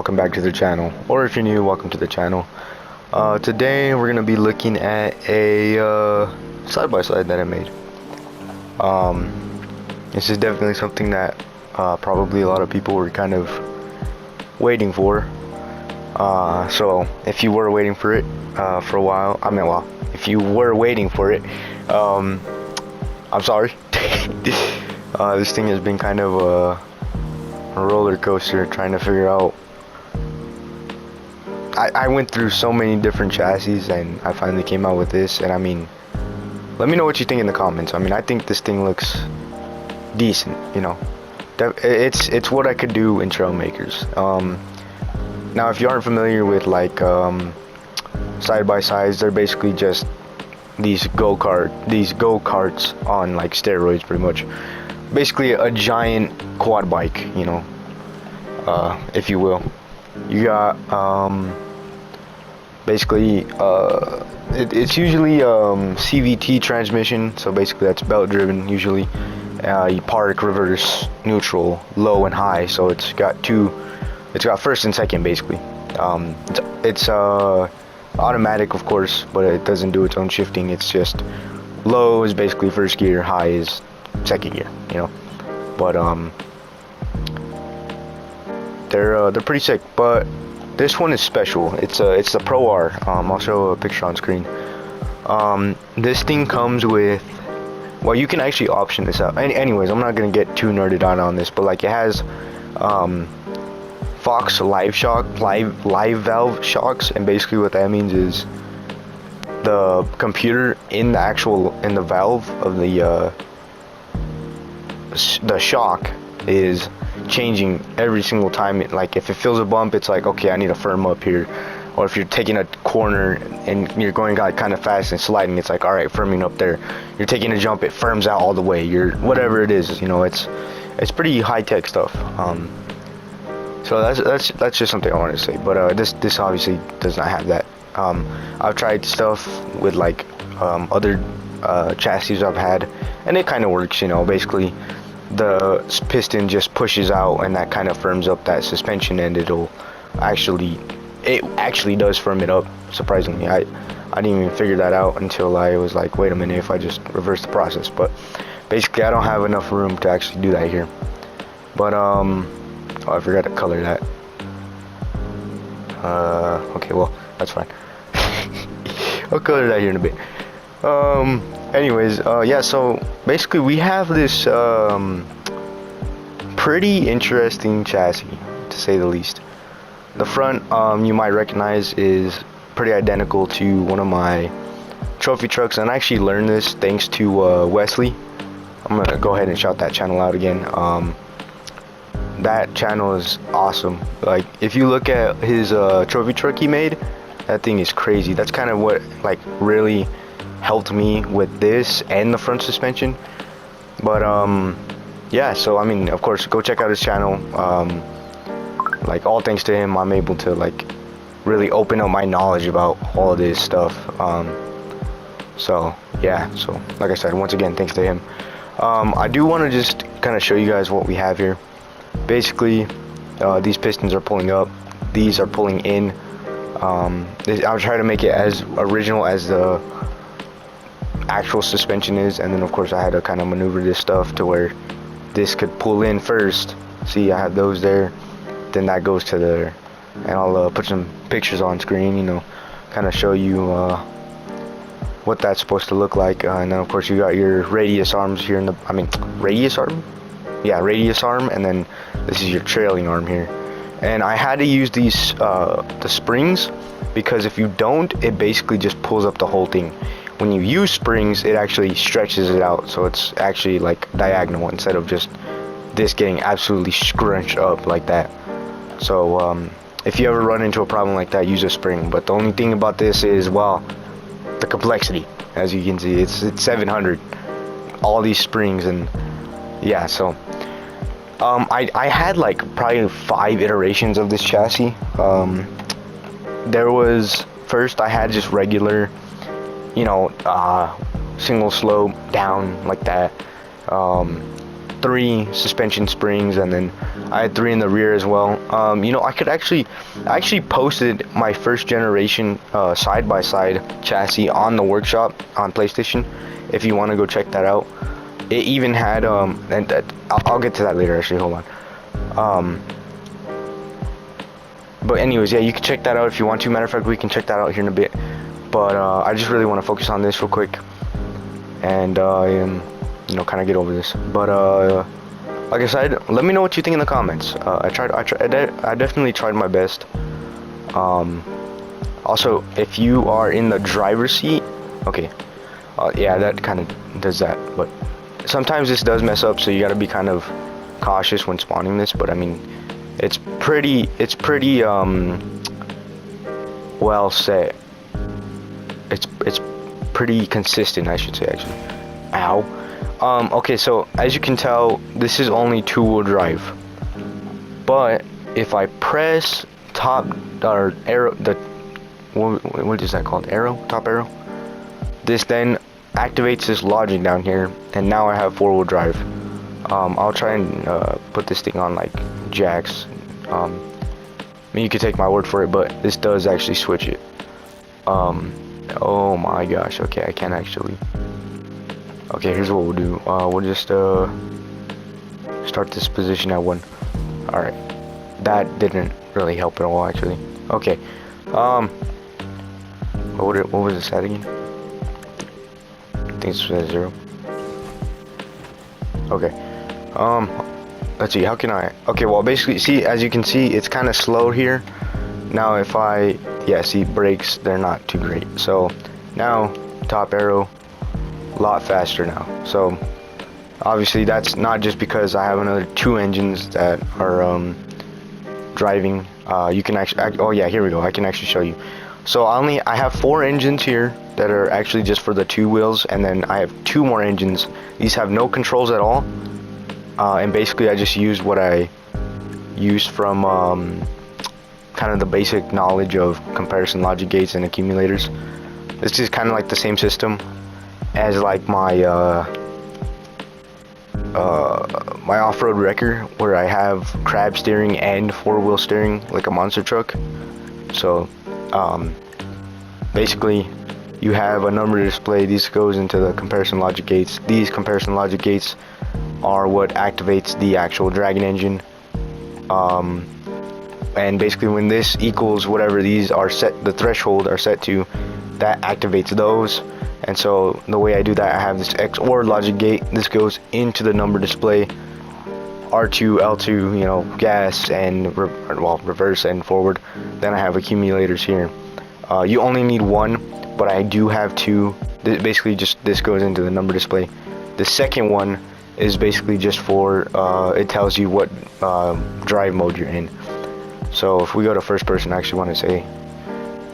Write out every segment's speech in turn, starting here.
welcome back to the channel. Or if you're new, welcome to the channel. Today we're gonna be looking at a side-by-side that I made. This is definitely something that probably a lot of people were kind of waiting for. So if you were waiting for it for a while, if you were waiting for it, I'm sorry. This thing has been kind of a roller coaster trying to figure out. I went through so many different chassis and I finally came out with this, and I mean, let me know what you think in the comments. I mean, I think this thing looks decent, you know. It's what I could do in Trailmakers. Now if you aren't familiar with like side-by-sides, they're basically just these go-karts on like steroids, pretty much. Basically a giant quad bike, you know, if you will. You got basically it's usually CVT transmission, so basically that's belt driven usually. You park, reverse, neutral, low and high, so it's got first and second basically. It's automatic, of course, but it doesn't do its own shifting. It's just low is basically first gear, high is second gear, you know. But they're pretty sick. But this one is special. It's the Pro R. I'll show a picture on screen. This thing comes with, well, you can actually option this out. Anyways, I'm not gonna get too nerded out on this, but like it has Fox live valve shocks, and basically what that means is the computer in the valve of the shock is changing every single time. Like if it feels a bump, it's like, okay, I need to firm up here. Or if you're taking a corner and you're going like kind of fast and sliding, it's like, all right, firming up there. You're taking a jump, it firms out all the way. Whatever it is, you know, it's pretty high tech stuff. So that's just something I wanted to say. But this obviously does not have that. I've tried stuff with like other chassis I've had, and it kind of works, you know. Basically the piston just pushes out and that kind of firms up that suspension, and it actually does firm it up, surprisingly. I didn't even figure that out until I was like, wait a minute, if I just reverse the process. But basically I don't have enough room to actually do that here. But oh, I forgot to color that. Okay, well, that's fine. I'll color that here in a bit. Anyways, yeah, so basically we have this pretty interesting chassis, to say the least. The front, you might recognize, is pretty identical to one of my trophy trucks, and I actually learned this thanks to Wesley. I'm gonna go ahead and shout that channel out again. That channel is awesome. Like, if you look at his trophy truck he made, that thing is crazy. That's kind of what like really helped me with this and the front suspension. But yeah, so I mean, of course, go check out his channel. Like, all thanks to him, I'm able to like really open up my knowledge about all of this stuff. So yeah, so like I said, once again, thanks to him. I do want to just kind of show you guys what we have here. Basically, these pistons are pulling up, these are pulling in. I'll try to make it as original as the actual suspension is, and then of course I had to kind of maneuver this stuff to where this could pull in first. See, I have those there, then that goes to there, and I'll put some pictures on screen, you know, kind of show you what that's supposed to look like. And then of course you got your radius arms here in the, radius arm? Yeah, radius arm, and then this is your trailing arm here. And I had to use these the springs, because if you don't, it basically just pulls up the whole thing. When you use springs, it actually stretches it out, so it's actually like diagonal instead of just this getting absolutely scrunched up like that. So if you ever run into a problem like that, use a spring. But the only thing about this is, well, the complexity. As you can see, it's 700, all these springs, and yeah. So I had like probably 5 iterations of this chassis. There was, first I had just regular, you know, single slope down like that. 3 suspension springs, and then I had 3 in the rear as well. You know, I actually posted my first generation side-by-side chassis on the workshop on PlayStation. If you want to go check that out, it even had I'll get to that later. Actually, hold on. But anyways, yeah, you can check that out if you want to. Matter of fact, we can check that out here in a bit. But I just really want to focus on this real quick, and you know, kind of get over this. But like I said, let me know what you think in the comments. I definitely tried my best. Also, if you are in the driver's seat, okay, yeah, that kind of does that. But sometimes this does mess up, so you gotta be kind of cautious when spawning this. But I mean, it's pretty well set. It's pretty consistent, I should say, actually. Ow. Okay, so as you can tell, this is only 2-wheel drive. But if I press top or arrow, what is that called? Arrow? Top arrow? This then activates this logic down here, and now I have 4-wheel drive. I'll try and put this thing on like jacks. I mean, you could take my word for it, but this does actually switch it. Oh my gosh. Okay, I can't actually. Okay, here's what we'll do. We'll just start this position at 1. All right, that didn't really help at all, actually. Okay. What was this at again? I think it's at 0. Okay. Let's see. How can I? Okay. Well, basically, see, as you can see, it's kind of slow here. Now, if I, yeah, see, brakes, they're not too great. So now, top arrow, a lot faster now. So obviously, that's not just because I have another 2 engines that are driving. You can actually, oh yeah, here we go. I can actually show you. So I have 4 engines here that are actually just for the 2 wheels, and then I have 2 more engines. These have no controls at all, and basically I just used what I used from kind of the basic knowledge of comparison logic gates and accumulators. This is kind of like the same system as like my my off-road wrecker, where I have crab steering and 4-wheel steering like a monster truck. So basically you have a number display. This goes into the comparison logic gates. These comparison logic gates are what activates the actual Dragon engine. And basically when this equals whatever these are set, the threshold are set to, that activates those. And so the way I do that, I have this XOR logic gate. This goes into the number display. R2, L2, you know, gas and reverse and forward. Then I have accumulators here. You only need 1, but I do have 2. Basically just this goes into the number display. The second one is basically just for it tells you what drive mode you're in. So if we go to first person, I actually want to say,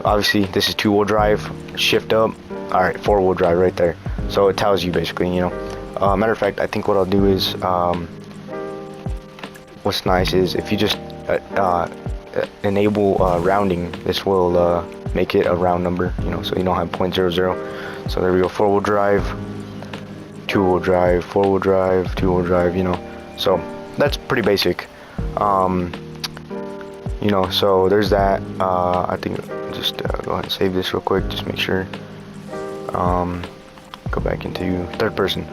obviously this is 2-wheel drive, shift up. All right, 4-wheel drive right there. So it tells you basically, you know. Matter of fact, I think what I'll do is, what's nice is if you just enable rounding, this will make it a round number, you know, so you don't have 0.00. So there we go, 4-wheel drive, 2-wheel drive, 4-wheel drive, 2-wheel drive, you know. So that's pretty basic. You know, so there's that. I think just go ahead and save this real quick, just make sure. Go back into third person.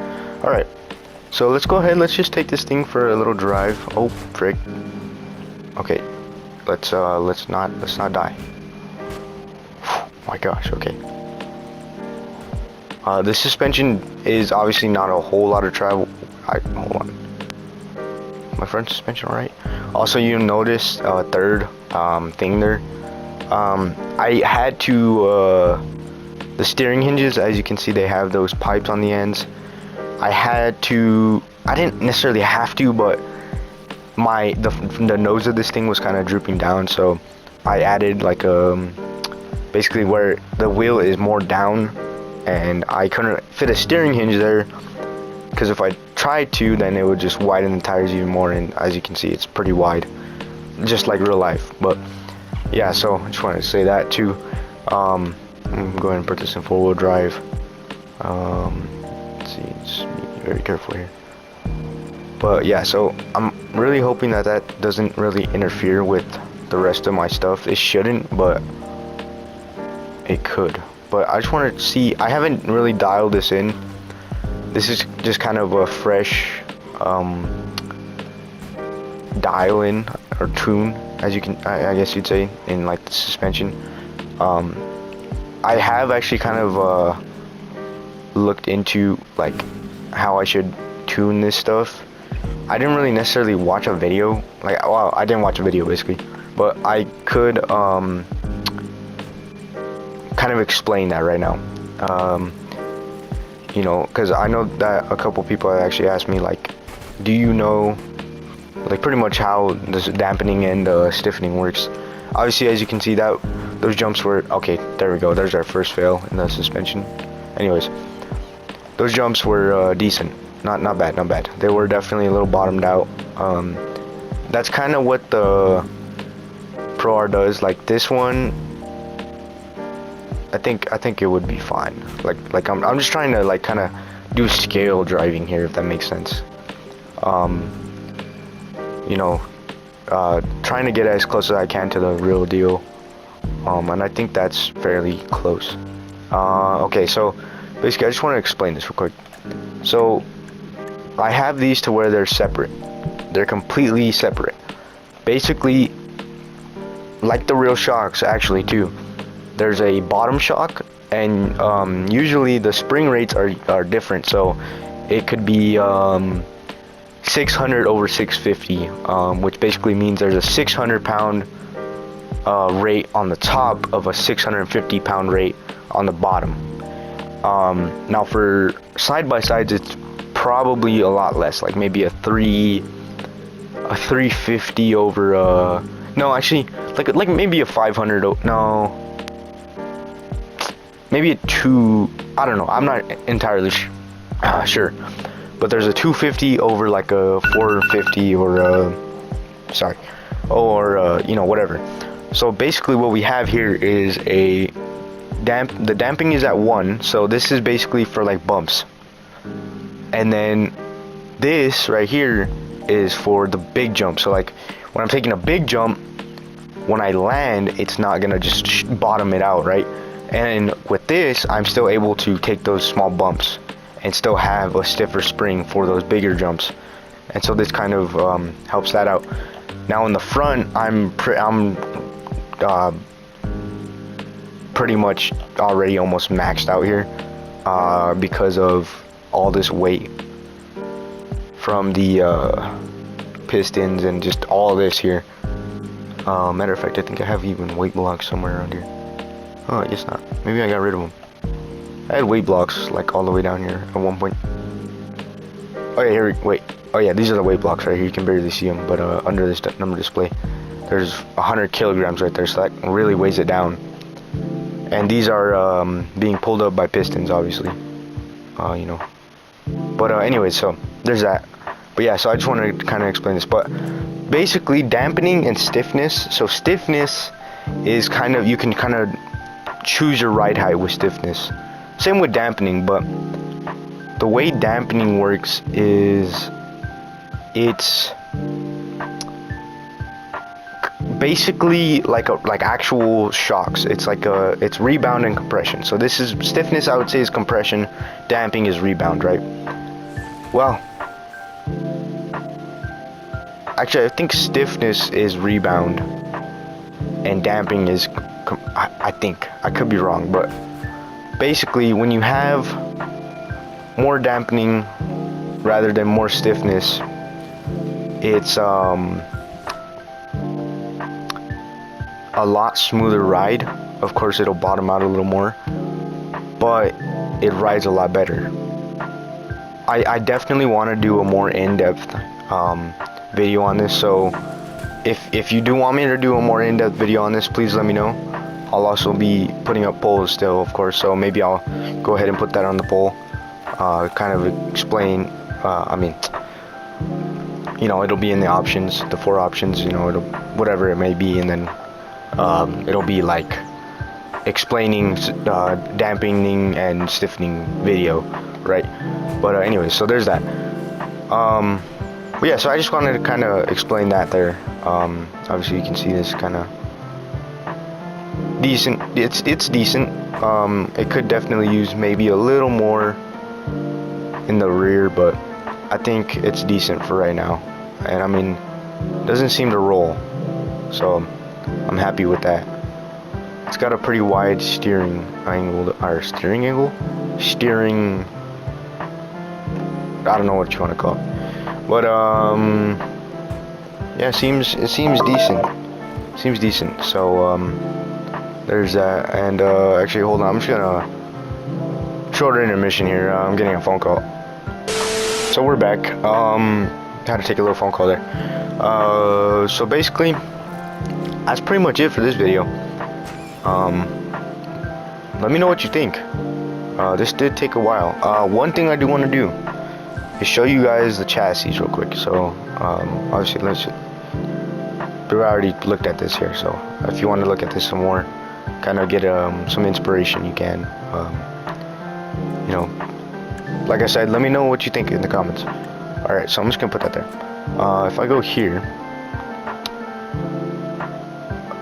All right, so let's go ahead, let's just take this thing for a little drive. Oh frick. Okay, let's not die. My gosh. Okay, the suspension is obviously not a whole lot of travel. Hold on, my front suspension, all right? Also, you notice third thing there, I had to the steering hinges, as you can see, they have those pipes on the ends. I didn't necessarily have to, but the nose of this thing was kind of drooping down, so I added like basically where the wheel is more down, and I couldn't fit a steering hinge there, because if I tried to, then it would just widen the tires even more, and as you can see, it's pretty wide, just like real life. But yeah, so I just wanted to say that too. I'm going to put this in 4-wheel drive. Let's see, just be very careful here. But yeah, so I'm really hoping that that doesn't really interfere with the rest of my stuff. It shouldn't, but it could. But I just want to see, I haven't really dialed this in. This is just kind of a fresh dial in or tune, as you can, I guess you'd say, in like the suspension. I have actually kind of looked into like how I should tune this stuff. I didn't really necessarily watch a video, like, well, I didn't watch a video basically, but I could kind of explain that right now. You know, because I know that a couple people have actually asked me, like, do you know, like, pretty much how this dampening and stiffening works. Obviously, as you can see, that those jumps were, okay, there we go, there's our first fail in the suspension. Anyways, those jumps were decent. Not bad. They were definitely a little bottomed out. That's kind of what the Pro R does. Like this one, I think it would be fine. Like I'm just trying to like kind of do scale driving here, if that makes sense. You know, trying to get as close as I can to the real deal. And I think that's fairly close. Okay, so basically, I just want to explain this real quick. So I have these to where they're separate. They're completely separate. Basically, like the real shocks, actually, too. There's a bottom shock, and usually the spring rates are different. So it could be 600 over 650, which basically means there's a 600 pound rate on the top of a 650 pound rate on the bottom. Now for side by sides, it's probably a lot less, like maybe a 350 over no, actually, like maybe a 500. No, maybe a 2. I don't know. I'm not entirely sure, but there's a 250 over like a 450 or sorry, or you know, whatever. So basically, what we have here is the damping is at 1. So this is basically for like bumps. And then this right here is for the big jump. So like when I'm taking a big jump, when I land, it's not gonna just bottom it out, right? And with this, I'm still able to take those small bumps and still have a stiffer spring for those bigger jumps. And so this kind of helps that out. Now in the front, I'm pretty much already almost maxed out here because of all this weight from the pistons and just all this here. Matter of fact, I think I have even weight blocks somewhere around here. Oh, I guess not. Maybe I got rid of them. I had weight blocks like all the way down here at one point. Oh yeah, here, wait. Oh yeah, these are the weight blocks right here. You can barely see them, but under this number display, there's 100 kilograms right there, so that really weighs it down. And these are being pulled up by pistons, obviously. You know. But anyways, so there's that. But yeah, so I just wanted to kind of explain this. But basically, dampening and stiffness. So stiffness is kind of, you can kind of choose your ride height with stiffness. Same with dampening, but the way dampening works is it's basically like actual shocks. It's like it's rebound and compression. So this is stiffness, I would say, is compression. Damping is rebound, right? Well, actually, I think stiffness is rebound and damping is I think, I could be wrong, but basically when you have more dampening rather than more stiffness, it's a lot smoother ride. Of course, it'll bottom out a little more, but it rides a lot better. I definitely want to do a more in-depth video on this, so if you do want me to do a more in-depth video on this, please let me know. I'll also be putting up polls still, of course, so maybe I'll go ahead and put that on the poll, kind of explain, I mean, you know, it'll be in the options, the 4 options, you know, it'll, whatever it may be, and then it'll be like explaining dampening and stiffening video, right? But anyways, so there's that. But yeah, so I just wanted to kind of explain that there. Obviously you can see this kind of decent. It's decent. It could definitely use maybe a little more in the rear, but I think it's decent for right now. And I mean, it doesn't seem to roll, so I'm happy with that. It's got a pretty wide steering angle, or steering angle? Steering, I don't know what you want to call it. But yeah, it seems decent. Seems decent. So there's that. And actually, hold on, I'm just gonna shorter intermission here. I'm getting a phone call. So we're back. Had to take a little phone call there. So basically, that's pretty much it for this video. Let me know what you think. This did take a while. One thing I do want to do is show you guys the chassis real quick. So obviously we already looked at this here, so if you want to look at this some more, kind of get some inspiration, you can. You know, like I said, let me know what you think in the comments. Alright, so I'm just gonna put that there. If I go here,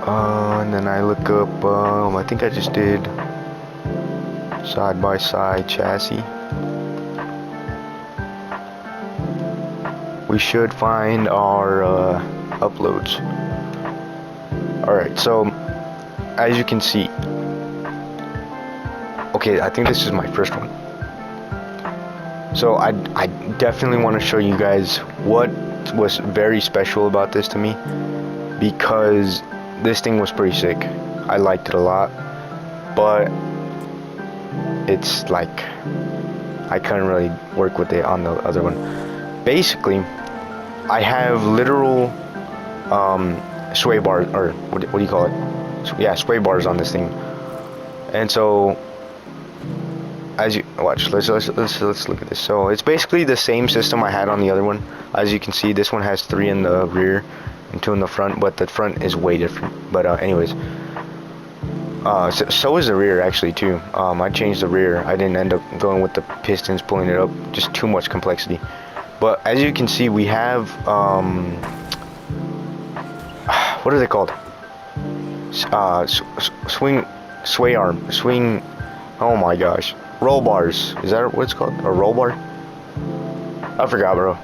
and then I look up, I think I just did side-by-side chassis. We should find our uploads. Alright, so as you can see, okay, I think this is my first one. So I definitely want to show you guys what was very special about this to me, because this thing was pretty sick. I liked it a lot, but it's like I couldn't really work with it on the other one. Basically, I have literal sway bars, or what do you call it? Yeah, sway bars on this thing. And so as you watch, let's look at this. So it's basically the same system I had on the other one. As you can see, this one has 3 in the rear and 2 in the front, but the front is way different. But anyways, so is the rear actually too. I changed the rear. I didn't end up going with the pistons pulling it up, just too much complexity. But as you can see, we have what are they called? Swing. Oh my gosh. Roll bars. Is that what it's called? A roll bar? I forgot, bro.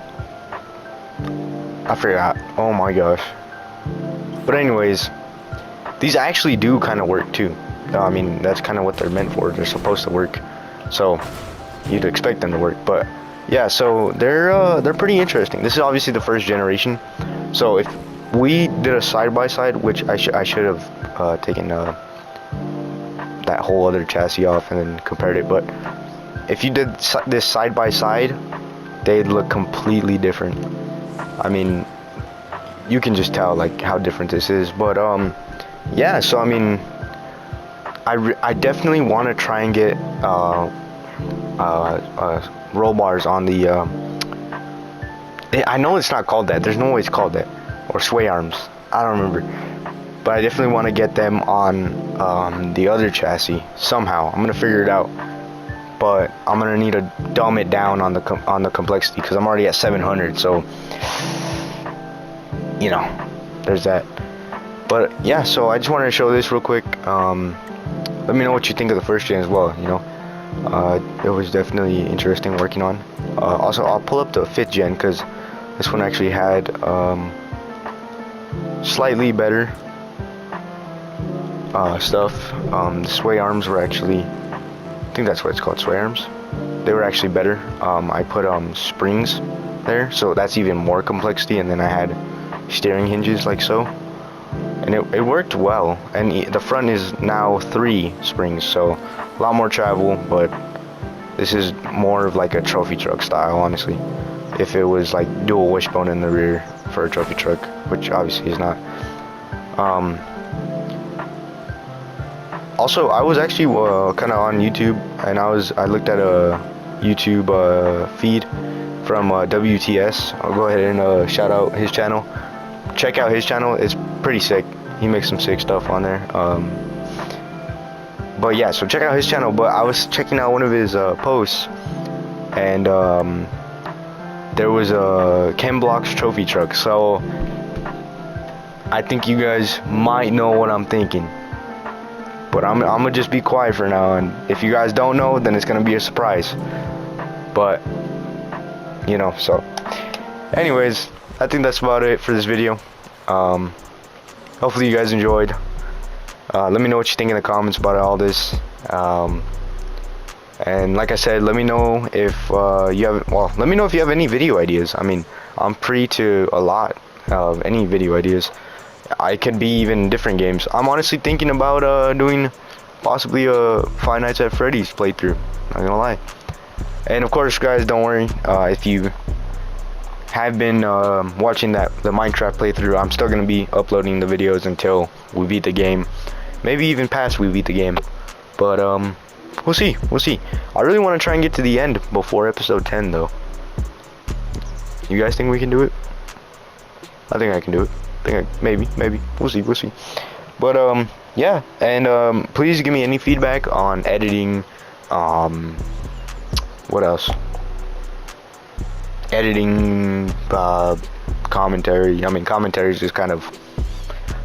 I forgot. Oh my gosh. But anyways, these actually do kind of work too. I mean, that's kind of what they're meant for. They're supposed to work. So you'd expect them to work. But yeah, so they're pretty interesting. This is obviously the first generation. So if we did a side-by-side, which I should have taken that whole other chassis off and then compared it, but if you did this side by side, they'd look completely different. I mean, you can just tell like how different this is. But yeah, so I mean, I definitely want to try and get roll bars on the I know it's not called that, there's no way it's called that, or sway arms, I don't remember. But I definitely want to get them on the other chassis somehow. I'm gonna figure it out, but I'm gonna need to dumb it down on the complexity, because I'm already at 700. So you know, there's that. But yeah, so I just wanted to show this real quick. Let me know what you think of the first gen as well. You know, it was definitely interesting working on. Also, I'll pull up the 5th gen, because this one actually had slightly better stuff. The sway arms were actually, I think that's what it's called, sway arms. They were actually better. I put springs there, so that's even more complexity, and then I had steering hinges like so, and it worked well. And the front is now 3 springs, so a lot more travel, but this is more of like a trophy truck style, honestly. If it was like dual wishbone in the rear for a trophy truck, which obviously is not. Also, I was actually kind of on YouTube, and I looked at a YouTube feed from WTS. I'll go ahead and shout out his channel. Check out his channel; it's pretty sick. He makes some sick stuff on there. But yeah, so check out his channel. But I was checking out one of his posts, and there was a Ken Block's trophy truck. So I think you guys might know what I'm thinking. But I'm gonna just be quiet for now, and if you guys don't know, then it's gonna be a surprise. But you know, so anyways, I think that's about it for this video. Hopefully you guys enjoyed. Let me know what you think in the comments about all this. And like I said, let me know if let me know if you have any video ideas. I mean, I'm free to a lot of any video ideas. I could be even different games. I'm honestly thinking about doing possibly a Five Nights at Freddy's playthrough. Not gonna lie. And of course, guys, don't worry. If you have been watching the Minecraft playthrough, I'm still gonna be uploading the videos until we beat the game. Maybe even past we beat the game. But we'll see. We'll see. I really want to try and get to the end before episode 10, though. You guys think we can do it? I think I can do it. Maybe. We'll see. But yeah, and please give me any feedback on editing. What else? Editing, commentary. I mean, commentary's just kind of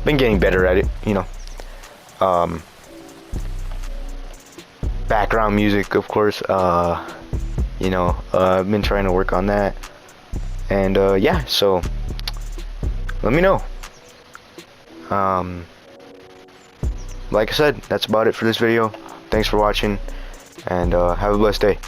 been getting better at it, you know. Background music, of course. You know, I've been trying to work on that. And yeah, so let me know. Like I said, that's about it for this video. Thanks for watching, and have a blessed day.